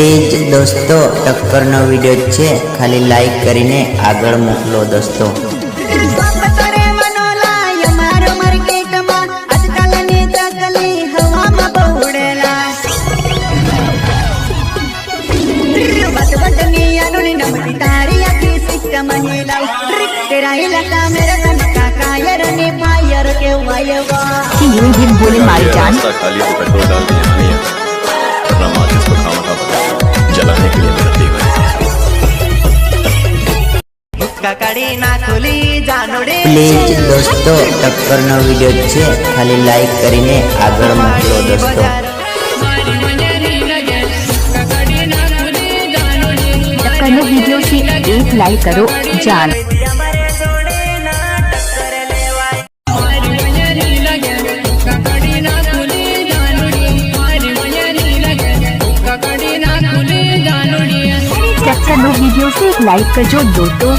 Please દોસ્તો ટક્કરનો video છે, ખાલી લાઈક કરીને આગળ મોકલો દોસ્તો। यूं ही बोले मारी जान खाली तो पेट्रोल डाल के यहाँ नहीं आता, वरना माचिस को खामा खा बता जलाने के लिए मेरा देवर પ્લીઝ દોસ્તો ટક્કરનો વિડિયો છે, ખાલી લાઈક કરીને આગળ મોકલો દોસ્તો। टक्करनो वीडियो से एक लाइक करो जान। टक्करनो वीडियो से एक लाइक कर जो दोस्तों।